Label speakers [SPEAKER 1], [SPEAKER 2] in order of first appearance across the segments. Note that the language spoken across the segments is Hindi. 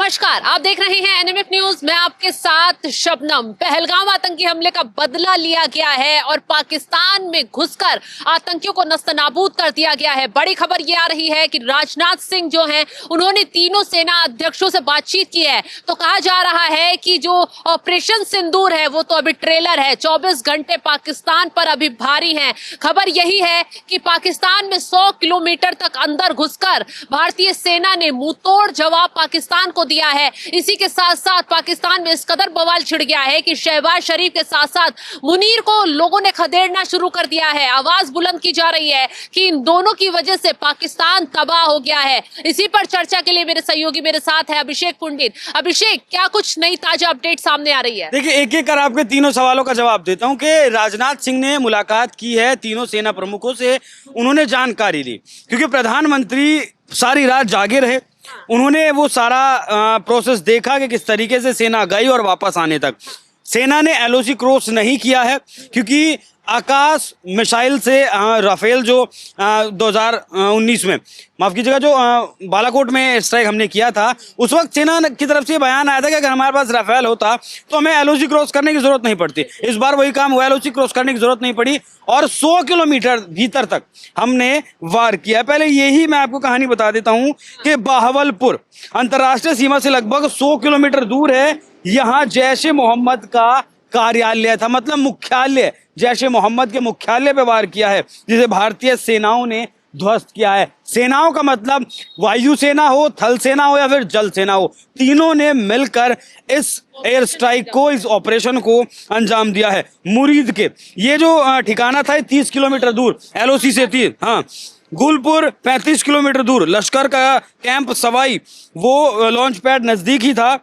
[SPEAKER 1] नमस्कार, आप देख रहे हैं एनएमएफ न्यूज। मैं आपके साथ शबनम। पहलगाम आतंकी हमले का बदला लिया गया है और पाकिस्तान में घुसकर आतंकियों को नस्तनाबूद कर दिया गया है। बड़ी खबर ये आ रही है कि राजनाथ सिंह जो हैं, उन्होंने तीनों सेना अध्यक्षों से बातचीत की है। तो कहा जा रहा है कि जो ऑपरेशन सिंदूर है वो तो अभी ट्रेलर है, 24 घंटे पाकिस्तान पर अभी भारी है। खबर यही है कि पाकिस्तान में 100 किलोमीटर तक अंदर घुसकर भारतीय सेना ने मुंहतोड़ जवाब पाकिस्तान को दिया है। इसी के साथ साथ पाकिस्तान में इस कदर बवाल छिड़ गया है कि शहबाज शरीफ के साथ साथ मुनीर को लोगों ने खदेड़ना शुरू कर दिया है। आवाज बुलंद की जा रही है कि इन दोनों की वजह से पाकिस्तान तबाह हो गया है। इसी पर चर्चा के लिए मेरे सहयोगी मेरे साथ है अभिषेक पुंडित। अभिषेक, क्या कुछ नई ताजा अपडेट सामने आ रही है?
[SPEAKER 2] देखिए, एक एक कर आपके तीनों सवालों का जवाब देता हूं कि राजनाथ सिंह ने मुलाकात की है तीनों सेना प्रमुखों से। उन्होंने जानकारी ली क्योंकि प्रधानमंत्री सारी रात जागे रहे। उन्होंने वो सारा प्रोसेस देखा कि किस तरीके से सेना गई और वापस आने तक। सेना ने एलओसी क्रॉस नहीं किया है क्योंकि आकाश मिसाइल से राफेल जो 2019 में, माफ कीजिएगा, जो बालाकोट में स्ट्राइक हमने किया था, उस वक्त सेना की तरफ से बयान आया था कि अगर हमारे पास राफेल होता तो हमें एलओसी क्रॉस करने की जरूरत नहीं पड़ती। इस बार वही काम हुआ, एलओसी क्रॉस करने की जरूरत नहीं पड़ी और 100 किलोमीटर भीतर तक हमने वार किया। पहले यही मैं आपको कहानी बता देता हूं कि बाहवलपुर अंतर्राष्ट्रीय सीमा से लगभग 100 किलोमीटर दूर है। यहाँ जैश ए मोहम्मद का कार्यालय था, मतलब मुख्यालय, जैश ए मोहम्मद के मुख्यालय पे वार किया है, जिसे भारतीय सेनाओं ने ध्वस्त किया है। सेनाओं का मतलब वायु सेना हो, थल सेना हो या फिर जल सेना हो, तीनों ने मिलकर इस एयर स्ट्राइक को, इस ऑपरेशन को अंजाम दिया है। मुरीद के ये जो ठिकाना था 30 किलोमीटर दूर, एलओसी से 3, हाँ, गुलपुर 35 किलोमीटर दूर, लश्कर का कैंप सवाई वो लॉन्च पैड नजदीक ही था।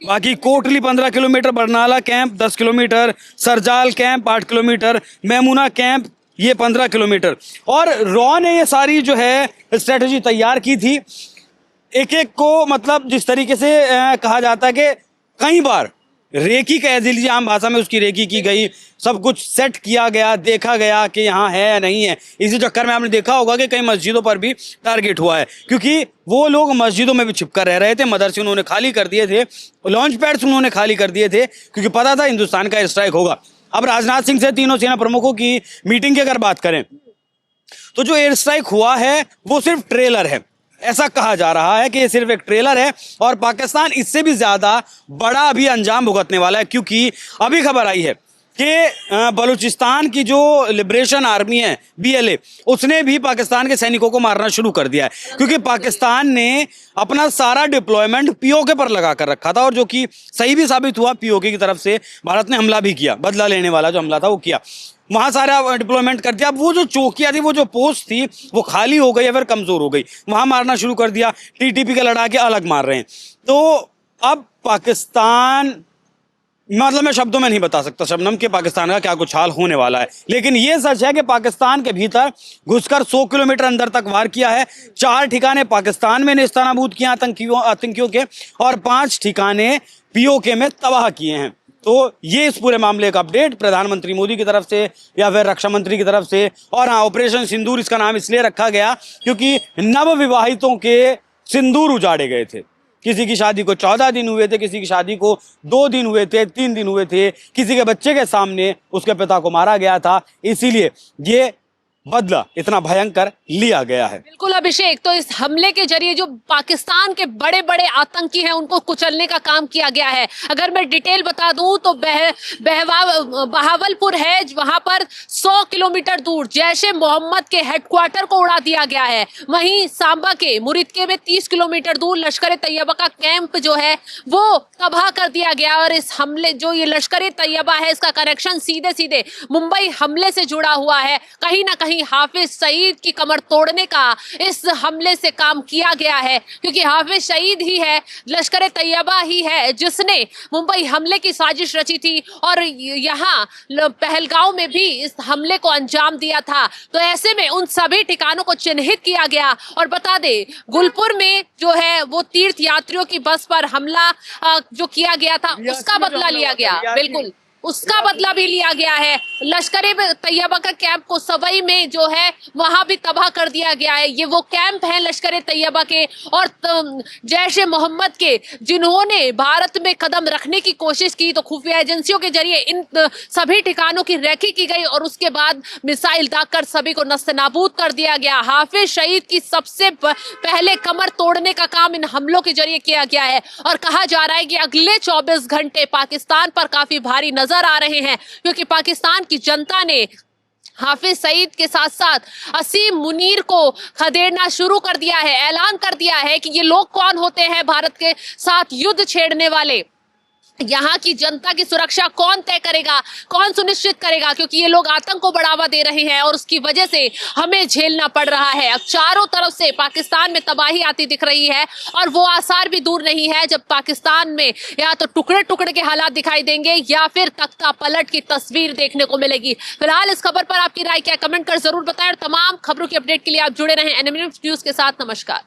[SPEAKER 2] बाकी Kotli 15 kilometre, Barnala camp 10 kilometre, Sarjal camp 8 kilometre, Maimuna camp ये 15 किलोमीटर। और रॉ ने ये सारी जो है स्ट्रेटजी तैयार की थी। एक एक को, मतलब जिस तरीके से कहा जाता है कि कई बार रेकी कह दीजिए, आम भाषा में उसकी रेकी की गई, सब कुछ सेट किया गया, देखा गया कि यहाँ है या नहीं है। इसी चक्कर में आपने देखा होगा कि कई मस्जिदों पर भी टारगेट हुआ है क्योंकि वो लोग मस्जिदों में भी छिपकर रह रहे थे। मदरसे उन्होंने खाली कर दिए थे, लॉन्च पैड्स उन्होंने खाली कर दिए थे क्योंकि पता था हिंदुस्तान का स्ट्राइक होगा। अब राजनाथ सिंह से तीनों सेना प्रमुखों की मीटिंग की अगर बात करें तो जो एयर स्ट्राइक हुआ है वो सिर्फ ट्रेलर है। ऐसा कहा जा रहा है कि ये सिर्फ एक ट्रेलर है और पाकिस्तान इससे भी ज्यादा बड़ा अभी अंजाम भुगतने वाला है क्योंकि अभी खबर आई है कि बलूचिस्तान की जो लिबरेशन आर्मी है बीएलए, उसने भी पाकिस्तान के सैनिकों को मारना शुरू कर दिया है क्योंकि पाकिस्तान ने अपना सारा डिप्लॉयमेंट पीओके पर लगा कर रखा था और जो कि सही भी साबित हुआ। पीओके की तरफ से भारत ने हमला भी किया, बदला लेने वाला जो हमला था वो किया, वहां सारा डिप्लॉयमेंट कर दिया। अब वो जो चौकियां थी, वो जो पोस्ट थी, वो खाली हो गई या फिर कमजोर हो गई, वहां मारना शुरू कर दिया। टीटीपी के लड़ा के अलग मार रहे हैं। तो अब पाकिस्तान, मतलब मैं शब्दों में नहीं बता सकता शबनम के पाकिस्तान का क्या कुछ हाल होने वाला है, लेकिन ये सच है कि पाकिस्तान के भीतर घुसकर 100 किलोमीटर अंदर तक वार किया है। 4 ठिकाने पाकिस्तान में नेस्तनाबूद किए आतंकियों के और 5 ठिकाने पीओके में तबाह किए हैं। तो ये इस पूरे मामले का अपडेट प्रधानमंत्री मोदी की तरफ से या फिर रक्षा मंत्री की तरफ से। और हाँ, ऑपरेशन सिंदूर इसका नाम इसलिए रखा गया क्योंकि नव विवाहितों के सिंदूर उजाड़े गए थे। किसी की शादी को 14 दिन हुए थे, किसी की शादी को 2 दिन हुए थे, 3 दिन हुए थे, किसी के बच्चे के सामने उसके पिता को मारा गया था। इसीलिए ये बदला इतना भयंकर लिया गया है।
[SPEAKER 1] बिल्कुल अभिषेक, तो इस हमले के जरिए जो पाकिस्तान के बड़े बड़े आतंकी हैं उनको कुचलने का काम किया गया है। अगर मैं डिटेल बता दूं तो बहावलपुर है, वहां पर 100 किलोमीटर दूर जैश ए मोहम्मद के हेडक्वार्टर को उड़ा दिया गया है। वहीं सांबा के मुरिदके में 30 किलोमीटर दूर लश्कर ए तैयबा का कैंप जो है वो तबाह कर दिया गया। और इस हमले, जो ये लश्कर ए तैयबा है, इसका कनेक्शन सीधे सीधे मुंबई हमले से जुड़ा हुआ है। कहीं ना कहीं हाफिज सईद की कमर तोड़ने का इस हमले से काम किया गया है क्योंकि हाफिज सईद ही है, लश्कर ए तैयबा ही है जिसने मुंबई हमले की साजिश रची थी और यहाँ पहलगांव में भी इस हमले को अंजाम दिया था। तो ऐसे में उन सभी ठिकानों को चिन्हित किया गया। और बता दे, गुलपुर में जो है वो तीर्थ यात्रियों की बस पर हमला जो किया गया था उसका बदला लिया गया। बिल्कुल, उसका बदला भी लिया गया है। लश्कर-ए तैयबा का कैंप को सवई में जो है वहां भी तबाह कर दिया गया है। ये वो कैंप है लश्कर-ए तैयबा के और जैश ए मोहम्मद के, जिन्होंने भारत में कदम रखने की कोशिश की तो खुफिया एजेंसियों के जरिए इन सभी ठिकानों की रेकी की गई और उसके बाद मिसाइल दागकर सभी को नस्तनाबूद कर दिया गया। हाफिज सईद की सबसे पहले कमर तोड़ने का काम इन हमलों के जरिए किया गया है और कहा जा रहा है कि अगले 24 घंटे पाकिस्तान पर काफी भारी नजर आ रहे हैं, क्योंकि पाकिस्तान की जनता ने हाफिज सईद के साथ साथ असीम मुनीर को खदेड़ना शुरू कर दिया है। ऐलान कर दिया है कि ये लोग कौन होते हैं भारत के साथ युद्ध छेड़ने वाले। यहाँ की जनता की सुरक्षा कौन तय करेगा, कौन सुनिश्चित करेगा, क्योंकि ये लोग आतंक को बढ़ावा दे रहे हैं और उसकी वजह से हमें झेलना पड़ रहा है। अब चारों तरफ से पाकिस्तान में तबाही आती दिख रही है और वो आसार भी दूर नहीं है जब पाकिस्तान में या तो टुकड़े टुकड़े के हालात दिखाई देंगे या फिर तख्ता पलट की तस्वीर देखने को मिलेगी। फिलहाल इस खबर पर आपकी राय क्या, कमेंट कर जरूर बताएं और तमाम खबरों की अपडेट के लिए आप जुड़े रहें एनएम न्यूज के साथ। नमस्कार।